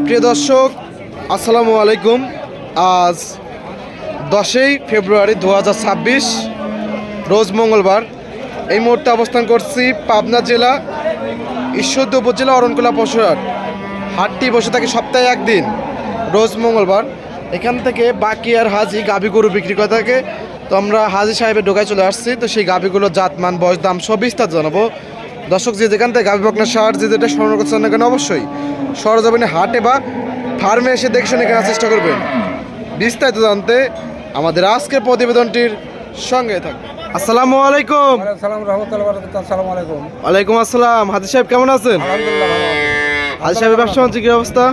প্রিয় দর্শক, আসসালামু আলাইকুম। আজ 10ই ফেব্রুয়ারি 2026 রোজ মঙ্গলবার। এই মুহূর্তে অবস্থান করছি পাবনা জেলা ঈশ্বরদী উপজেলা অরণকুলা পশুহাট। হাটটি বসে থাকে সপ্তাহে একদিন, রোজ মঙ্গলবার। এখান থেকে বাকি আর হাজি গাভী গরু বিক্রি করে থাকে। তো আমরা হাজি সাহেবের ঢোকায় চলে আসছি। তো সেই গাভীগুলোর জাতমান, বয়স, দাম সব বিস্তার জানাবো। দর্শক, যে যেখান থেকে গাভী বকনা সার যে যেটা স্মরণ করছেন না কেন, অবশ্যই সরজমিনে হাটে বা ফার্মে এসে দেখে শুনে কেনার চেষ্টা করবেন। বিস্তারিত জানতে আমাদের আজকের প্রতিবেদনটির সঙ্গে থাকবে। আসসালামু আলাইকুম। আসসালামু আলাইকুম। ওয়ালাইকুম আসসালাম। হাজি সাহেব কেমন আছেন? আলহামদুলিল্লাহ ভালো আছি। হাজি সাহেবের ব্যবসা বাণিজ্য কি অবস্থা?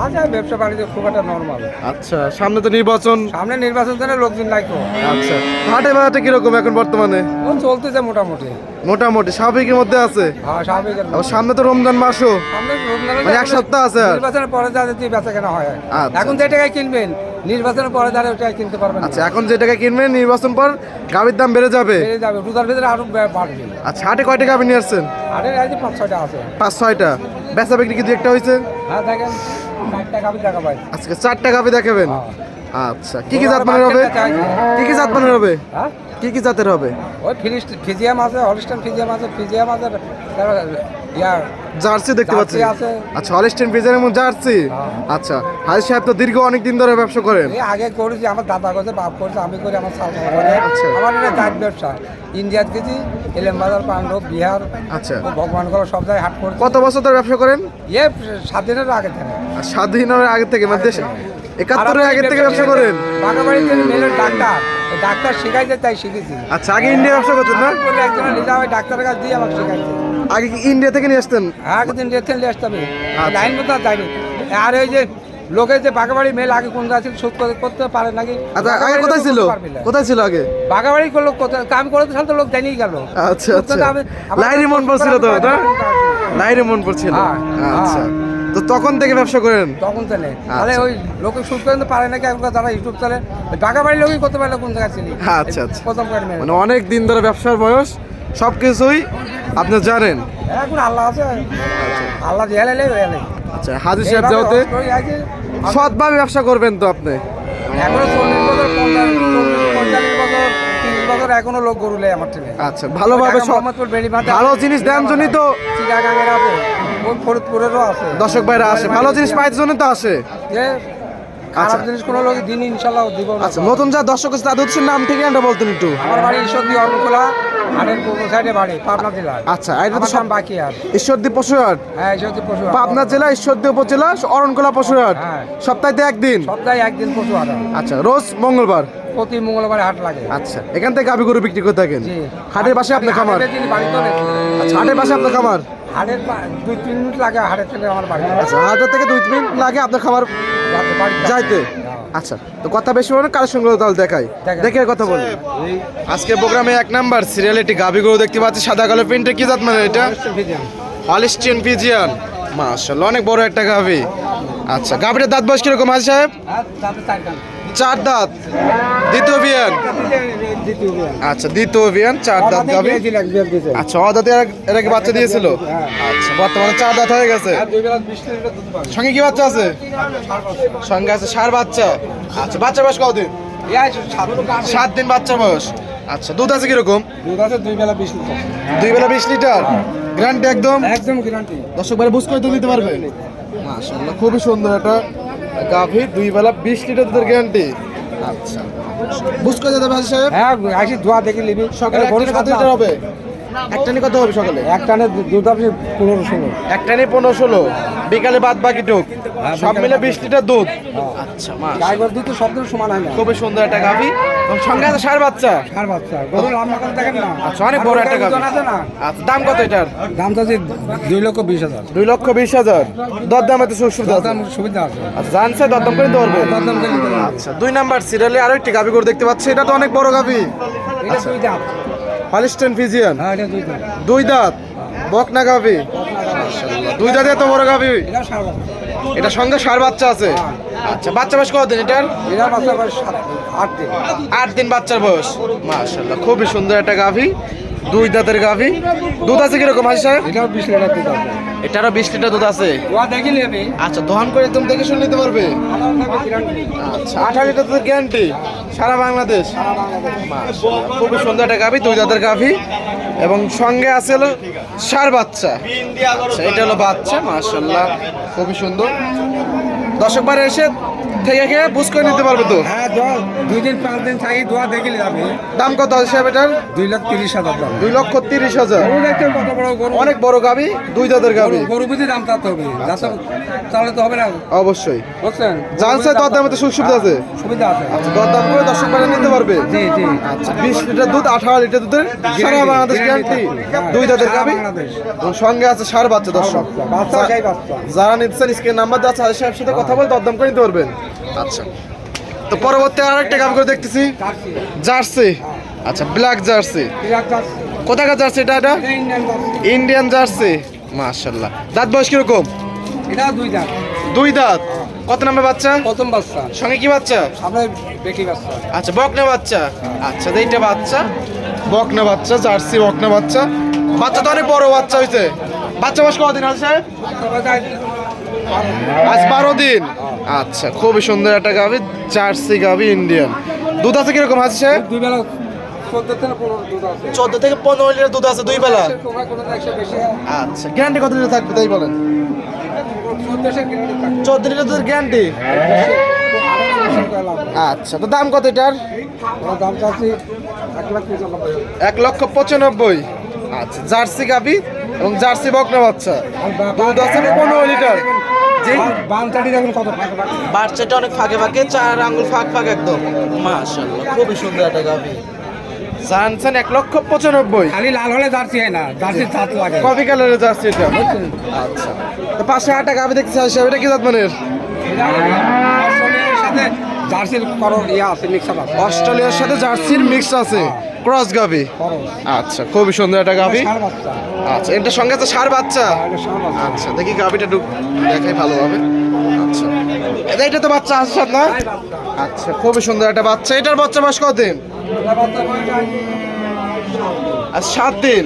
আজ আর ব্যবসা বাণিজ্য খুব একটা নরমাল। আচ্ছা, সামনে তো নির্বাচন। সামনে নির্বাচন জন্য লোকজন নাই তো। আচ্ছা, হাটে বাজারটা কিরকম এখন বর্তমানে? ও চলতেছে মোটামুটি। মোটামুটি স্বাভাবিকের মধ্যে আছে। হ্যাঁ, স্বাভাবিক। আবার সামনে তো রমজান মাসও, সামনে রমজানের মানে এক সপ্তাহ আছে আর। নির্বাচনের পরে যাতে বেচা কেনা হয়। আচ্ছা। এখন যে টাকায় কিনবেন, নির্বাচনের পরে যারা ওটা কিনতে পারবেন না। আচ্ছা, এখন যে টাকা কিনবেন নির্বাচন পর গাভীর দাম বেড়ে যাবে। বেড়ে যাবে, রোজার ভিতরে আরো বাড়বে। আচ্ছা, হাটে কয়টা গাভী নিয়ে আসছেন? আরে এই যে 5-6টা আছে। 5-6টা। বেচা বিক্রি কি একটা হয়েছে? হ্যাঁ, দেখেন 4টা গাভী দেখা পাই। আজকে 4টা গাভী দেখাবেন? হ্যাঁ। আচ্ছা, কি কি জাত মানের হবে? কি কি জাত মানের হবে? হ্যাঁ, কি কি জাতের হবে? ওই ফিজিয়াম আছে, হলস্টাইন ফিজিয়াম আছে, ফিজিয়াম আছে, ইয়ার জার্সি দেখতে পাচ্ছি। জার্সি আছে। আচ্ছা, হলস্টাইন ফ্রিজিয়ান এবং জার্সি। হ্যাঁ। আচ্ছা, হাজি সাহেব তো দীর্ঘ অনেক দিন ধরে ব্যবসা করেন। এই আগে করেছি, আমার দাদা করছে, বাপ করছে, আমি করি, আমার সাল করে। আচ্ছা। আমার এটা গাছ ব্যবসা। ইন্ডিয়াত গেছি, এলেমবাজার, পাণ্ডব, বিহার, আচ্ছা, ভগবানগড় সব জায়গায় হাট করছি। কত বছর ধরে ব্যবসা করেন? 7 দিনের আগে থেকে। আর স্বাধীনের আগে থেকে, মানে দেশে 71-এর আগে থেকে ব্যবসা করেন? বাগাবাড়িতে মেলের ডাক্তার, ওই ডাক্তার শিখাইছে, তাই শিখেছি। আচ্ছা, আগে ইন্ডিয়া ব্যবসা করতেন না? বলে একজন লিজা ওই ডাক্তারের কাছে দিয়ে আমাকে শিখাইছে। আগে কি ইন্ডিয়া থেকে নিয়ে আসতেন? একদিন রেখে নিয়ে আসতে হবে, আচ্ছা। লাইন মতো আর যায়নি। আর ওই যে লোকের যে বাগাবাড়ি মেল আগে কোন ছিল, শোধ করতে পারে নাকি? আচ্ছা, আগে কোথায় ছিল? কোথায় ছিল আগে? বাগাবাড়ি করলো, কাম করে তো তো লোক জানিয়ে গেল। আচ্ছা আচ্ছা, লাইরি মন পড়ছিল তো, না? লাইরি মন পড়ছিল। হ্যাঁ, আচ্ছা, তো তখন থেকে ব্যবসা করেন? তখন চলে। তাহলে ওই লোকে শুট করতে পারে নাকি? এখনকার যারা ইউটিউব চলে, বাগাবাড়ির লোকই করতে পারলে কোন জায়গায় ছিলি। আচ্ছা আচ্ছা, প্রথম করে মেরে। মানে অনেক দিন ধরে ব্যবসার বয়স, সব কিছুই আপনি জানেন। এখন আল্লাহ আছে, আল্লাহ দিয়ে এলে হয়ে গেলে। আচ্ছা, হাজি সাহেব যাওয়াতে সৎভাবে ব্যবসা করবেন তো আপনি? এখনো 40 বছর, 45 বছর, 30 বছর এখনো লোক গরু লেয় আমার ছেলে। আচ্ছা, ভালোভাবে মোহাম্মদপুর বেড়িমাঠে ভালো জিনিস দেন জন্যই তো চিটাগাঙের আছে, ওই ফরিদপুরেরও আছে। দর্শক ভাইরা আসে, ভালো জিনিস পাইতে জন্য তো আসে। যে খারাপ জিনিস কোনো লোক দিন ইনশাল্লাহ দিব না। আচ্ছা, নতুন যা দর্শক আছে তাদের হচ্ছে নাম ঠিকানাটা বলতেন একটু। আমার বাড়ি ঈশ্বরদী অরণকুলা, হাটের পূর্ব সাইডে বাড়ি, পাবনা জেলা। আচ্ছা, এটা তো আমার সব নাম বাকি আর। ঈশ্বরদী পশুহাট। হ্যাঁ, ঈশ্বরদী পশু হাট। পাবনা জেলা ঈশ্বরদী উপজেলা অরণকুলা পশুহাট। হ্যাঁ। সপ্তাহে একদিন। সপ্তাহে একদিন পশু হাট হয়। আচ্ছা, রোজ মঙ্গলবার। প্রতি মঙ্গলবারে হাট লাগে। আচ্ছা, এখান থেকে গাভী গরু বিক্রি করে থাকেন? জি। হাটের পাশে আপনার খামার? বাড়িতে বেশি। আচ্ছা, হাটের পাশে আপনার খামার? হাটের 2-3 মিনিট লাগে হাটের থেকে আমার বাড়ি। আচ্ছা, হাটের থেকে 2 মিনিট লাগে আপনার খামার যাইতে? আচ্ছা, তো কথা বেশি হবে না, কালেকশনগুলো তাহলে দেখাই, দেখে কথা বলি। আজকে প্রোগ্রামে 1 নাম্বার সিরিয়াল একটি গাভী গরু দেখতে পাচ্ছি, সাদা কালো প্রিন্টে। কি জাত মানে এটা? Holstein Friesian. মাশাআল্লাহ, অনেক বড় একটা গাভী। আচ্ছা, গাভীর দাঁত বয়স কিরকম হাজি সাহেব? 4 দাঁত। দ্বিতীয় বিয়ান? আচ্ছা, দ্বিতীয় বিয়ান, 4 দাঁত গাভী। আচ্ছা, অদাতে এর আগে বাচ্চা দিয়েছিল? আচ্ছা, বর্তমানে 4 দাঁত হয়ে গেছে। সঙ্গে কি বাচ্চা আছে? সঙ্গে আছে ষাঁড় বাচ্চা। আচ্ছা, বাচ্চা বয়স কতদিন? 7 দিন বাচ্চা বয়স। আচ্ছা, দুধ আছে কিরকম? দুধ আছে 2 বেলা 20 লিটার। 2 বেলা 20 লিটার গ্যারান্টি একদম? একদম গ্যারান্টি। দর্শক ভাই বুঝ করে দুধ দিতে পারবে? মাশাআল্লাহ, খুবই সুন্দর একটা গাভী, 2 বেলা 20 লিটার দুধের গ্যারান্টি। আচ্ছা, বুঝ করে দিতে পারবে সাহেব? হ্যাঁ, আসি ধোয়া দেখে নিবি। সকালে কত লিটার হবে? একটা নিয়ে কত হবে সকালে? একটানে দুধ হবে 15-16। একটা নিয়ে 15-16, বিকালে বাদ বাকি টুক সব মিলে 20 লিটার দুধ। আচ্ছা, গাইগর দুধ তো সব দিন সমান হয় না। খুবই সুন্দর একটা গাভী, এবং সঙ্গে আছে ষাঁড় বাচ্চা। ষাঁড় বাচ্চা, গরু রান্না করে দেখেন না। আচ্ছা, অনেক বড় একটা গাভী। আছে না? আচ্ছা, দাম কত এটার? দাম তো আছে 2,20,000। 2,20,000। দরদাম এত সুবিধা আছে? দাম সুবিধা আছে। আচ্ছা, জানছে দরদাম করে দিতে পারবে? দাম করে নিতে হবে। আচ্ছা, 2 নাম্বার সিরিয়ালে আরো একটি গাভী গরু দেখতে পাচ্ছি, এটা তো অনেক বড় গাভী। এটা 2 দাম। Holstein Friesian. হ্যাঁ, এটা 2 দাম। 2 দাঁত বকনা গাভী। 2 দাঁতে এত বড় গাভী। এটা ষাঁড় বাচ্চা। এটা সঙ্গে ষাঁড় বাচ্চা আছে? আচ্ছা, বাচ্চা বয়স কতদিন এটার? এটা বাচ্চা বয়স 8 দিন। 8 দিন বাচ্চার বয়স। মাশাআল্লাহ, খুবই সুন্দর একটা গাভী, দুই দাঁতের গাভি। দুধ আছে কিরকম হাজি সাহেব? এটাও 20 লিটার দুধ আছে। এটারও 20 লিটার দুধ আছে। দোয়া দেখি নেবে। আচ্ছা, দহন করে একদম দেখে শুনে নিতে পারবে। আচ্ছা, 18 লিটার দুধের গ্যারান্টি সারা বাংলাদেশ। মাশাআল্লাহ, খুবই সুন্দর একটা গাভি, দুই দাঁতের গাভি এবং সঙ্গে আছে হলো ষাঁড় বাচ্চা। আচ্ছা, এটা হলো বাচ্চা। মাশাআল্লাহ, খুবই সুন্দর। দর্শক বারে এসে থেকে খেয়ে বুঝ করে নিতে পারবে তো? হ্যাঁ, 2 দিন 5 দিন থাকি দোয়া দেখি যাবে। দাম কত হাজি সাহেব এটার? 2,30,000 দাম। 2,30,000। গরু দেখতে কত বড় গরু। অনেক বড় গাভি, দুই দাঁতের গাভি। গরু বুঝে দাম চাতে হবে। তাহলে তো হবে না। অবশ্যই বুঝছেন? জানছে দরদামে তো সুযোগ সুবিধা আছে। সুবিধা আছে। আচ্ছা, দরদাম করে দর্শক বারে নিতে পারবে। জি জি। আচ্ছা, 20 লিটার দুধ, 18 লিটার দুধের সারা বাংলাদেশ গ্যারান্টি। দুই দাঁতের গাভি এবং সঙ্গে আছে ষাঁড় বাচ্চা। দর্শক বাচ্চা সেই বাচ্চা। যারা নিচ্ছেন স্ক্রিন নাম্বার দেওয়া আছে, হাজি সাহেবের সাথে কথা বলে দরদাম করে নিতে পারবেন। আচ্ছা, তো পরবর্তী আরেকটা গাভি করে দেখতেছি, জার্সি। আচ্ছা, ব্ল্যাক জার্সি। কোথাকার জার্সি এটা? এটা ইন্ডিয়ান জার্সি। মাশাআল্লাহ, দাঁত বয়স কিরকম? এটা 2 দাঁত। দুই দাঁত। কত নাম্বার বাচ্চা? প্রথম বাচ্চা। সঙ্গে কি বাচ্চা? আপনার বেটি বাচ্চা। আচ্ছা, বকনা বাচ্চা। আচ্ছা, এইটা বাচ্চা, বকনা বাচ্চা, জার্সি বকনা বাচ্চা। বাচ্চা তো অনেক বড় বাচ্চা হয়েছে। বাচ্চা বয়স কতদিন আছে সাহেব? আজ 12 দিন। আচ্ছা, খুবই সুন্দর একটা গাভি, জার্সি গাভি ইন্ডিয়ান। দুধ আছে কিরকম আছে সাহেব? 2 বেলা 14 থেকে 15 দুধ আছে। 14 থেকে 15 লিটার দুধ আছে দুই বেলা। তোমরা কোনো 100 বেশি। আচ্ছা, গ্যারান্টি কত লিটার থাকবে তাই বলেন? 14 লিটার দুধের গ্যারান্টি। আচ্ছা, তো দাম কত এটার? দাম চাচ্ছি 1,95,000। 1,95,000। আচ্ছা, জার্সি গাভি এবং জার্সি বকনা বাচ্চা। দুধ আছে 15 লিটার। জি, বানচাটি দেখুন কত ফাঁকা ফাঁকা। বাচ্চাটা অনেক ফাঁকে ফাঁকে, 4 আঙ্গুল ফাঁক ফাঁক একদম। মাশাআল্লাহ, খুবই সুন্দর একটা গাভি। জানছেন 1,95,000। খালি লাল হলে জার্সি হয় না, জার্সি জাত লাগে। কফি কালারের জার্সি এটা। আচ্ছা, তো পাশে একটা গাভি দেখতে চাই সাহেব, এটা কি জাত মানের? অস্ট্রেলিয়ার সাথে জার্সির করো ইয়া আছে, মিক্সার আছে। অস্ট্রেলিয়ার সাথে জার্সির মিক্স আছে, ক্রস গাভি। আচ্ছা, খুবই সুন্দর একটা গাভি। ষাঁড় বাচ্চা। আচ্ছা, এটার সঙ্গে আছে ষাঁড় বাচ্চা। এটা ষাঁড় বাচ্চা। আচ্ছা, দেখি গাভিটা দেখাই ভালোভাবে। আচ্ছা, এটা তো বাচ্চা আছে সাথে না? আচ্ছা, খুবই সুন্দর একটা বাচ্চা। এটার বাচ্চা বয়স কতদিন? এটা বাচ্চা বয়স আর 7 দিন।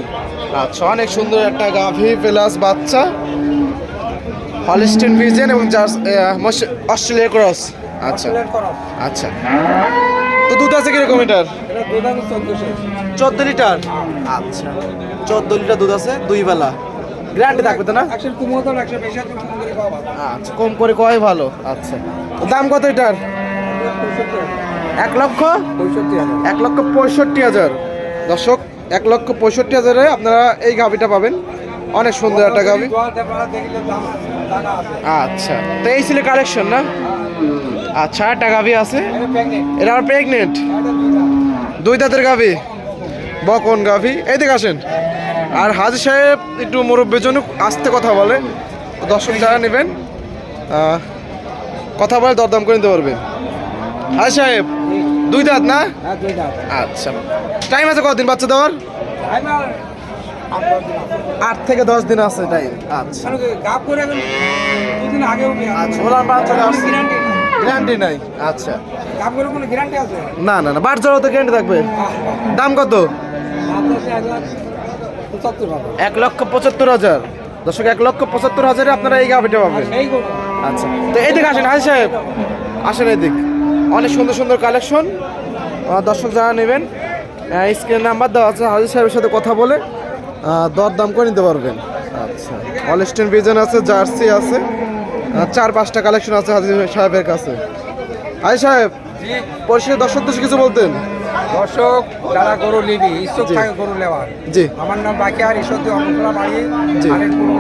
আচ্ছা, অনেক সুন্দর একটা গাভি প্লাস বাচ্চা, হলিস্টিন ফ্রিজিয়ান এবং অস্ট্রেলিয়া ক্রস। আচ্ছা আচ্ছা, তো দুধ আছে কিরকম এটার? এটা দুধ আছে 1400। 14 লিটার। আচ্ছা, 14 লিটার দুধ আছে দুই বেলা। গ্যারান্টি থাকবে তো না? 100 কমও তো 100 বেশি আছে, কম করে খাওয়া ভালো। আচ্ছা, কম করে কয় ভালো। আচ্ছা, তো দাম কত এটার? 65,000। 1,65,000। দর্শক, 1,65,000-এ আপনারা এই গাভিটা পাবেন। অনেক সুন্দর একটা গাভি। আচ্ছা, তো এই ছিল কালেকশন না? আচ্ছা, একটা গাভি আছে, এটা আমার প্রেগনেন্ট, দুই দাঁতের গাভি, বকন গাভি। এই দিকে আসেন। আর হাজি সাহেব একটু মুরব্বীর জন্য আস্তে কথা বলে, দর্শক যারা নেবেন কথা বলে দরদাম করে নিতে পারবেন। হাজি সাহেব, দুই দাঁত না? আচ্ছা, টাইম আছে কতদিন বাচ্চা দেওয়ার? 8 থেকে 10 দিন আছে টাইম। আচ্ছা, আচ্ছা, ওরা বাচ্চা গ্যারান্টি নাই। আচ্ছা, না না না, বাচ্চারও তো গ্যারান্টি থাকবে। দাম কত? 1,75,000। দর্শক, 1,75,000-এ আপনারা এই গাভিটা পাবেন। আচ্ছা, তো এইদিকে আসেন হাজি সাহেব, আসেন এদিক। অনেক সুন্দর সুন্দর কালেকশন, দর্শক যারা নেবেন স্ক্রিন নাম্বার দেওয়া আছে, হাজি সাহেবের সাথে কথা বলে দরদাম করে নিতে পারবেন। আচ্ছা, হলিস্টিন ফ্রিজিয়ান আছে, জার্সি আছে, 4-5টা কালেকশন আছে হাজি সাহেবের কাছে। হাজি সাহেব, পরিশেষে দর্শকদের কিছু বলতেন? দর্শক যারা গরু নিবি, ইচ্ছুক থাকে গরু নেওয়ার, জি, আমার নাম বাকিয়ার, ঈশ্বরদী অনন্তলা বাড়ি, জি,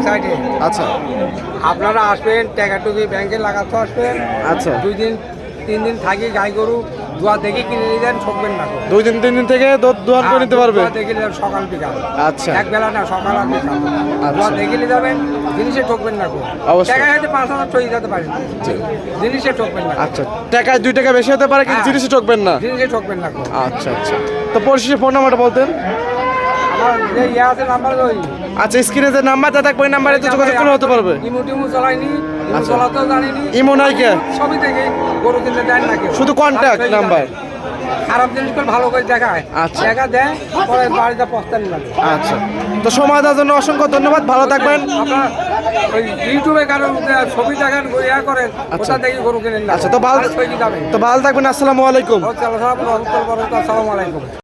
সাইডে। আচ্ছা, আপনারা আসবেন, টাকা টুকি ব্যাংকে লাগাতে আসবেন। আচ্ছা, 2 দিন 3 দিন থাকি গাই গরু দোয়া দেখে কিনে নিয়ে যান, ঠকবেন না। 2 দিন 3 দিন থেকে দোয়ান করে নিতে পারবে। দেখে নিয়ে সকাল বিকাল। আচ্ছা, এক বেলা না, সকাল আর বিকাল। আচ্ছা। দোয়া দেখে নিয়ে যাবেন, জিনিসে ঠকবেন না। অবশ্যই। টাকা হয়তো 5,000 চলে যেতে পারেন, জিনিসে ঠকবেন না। আচ্ছা, টাকায় 2 টাকা বেশি হতে পারে, কিন্তু হ্যাঁ, জিনিসে ঠকবেন না। জিনিসে ঠকবেন না। আচ্ছা আচ্ছা, তো পরিশেষে ফোন নাম্বারটা বলতেন? আমার যে ইয়ে আছে নাম্বার, ওই আচ্ছা, স্ক্রিনে যে নাম্বারটা থাকবে ওই নাম্বারে তো যোগাযোগ করে হতে পারবে। ইমো টিমো চালাইনি, ইমো আচ্ছা। চালাতেও জানিনি। ইমো নাই কে? সবই থেকে গরু কিনতে দেন না কেউ, শুধু কন্ট্যাক্ট নাম্বার। খারাপ জিনিস করে ভালো করে দেখায়, আচ্ছা। দেখা দেয় পরে বাড়িতে পস্তানি লাগে। আচ্ছা, তো সময় দেওয়ার জন্য অসংখ্য ধন্যবাদ, ভালো থাকবেন। আপনার ওই ইউটিউবে কারণ ছবি দেখান ইয়া করেন, আচ্ছা। ওটা দেখি গরু কিনেন না। আচ্ছা, তো ভালো ছবি যাবেন। তো ভালো থাকবেন, আসসালামু আলাইকুম। আসসালামু আলাইকুম।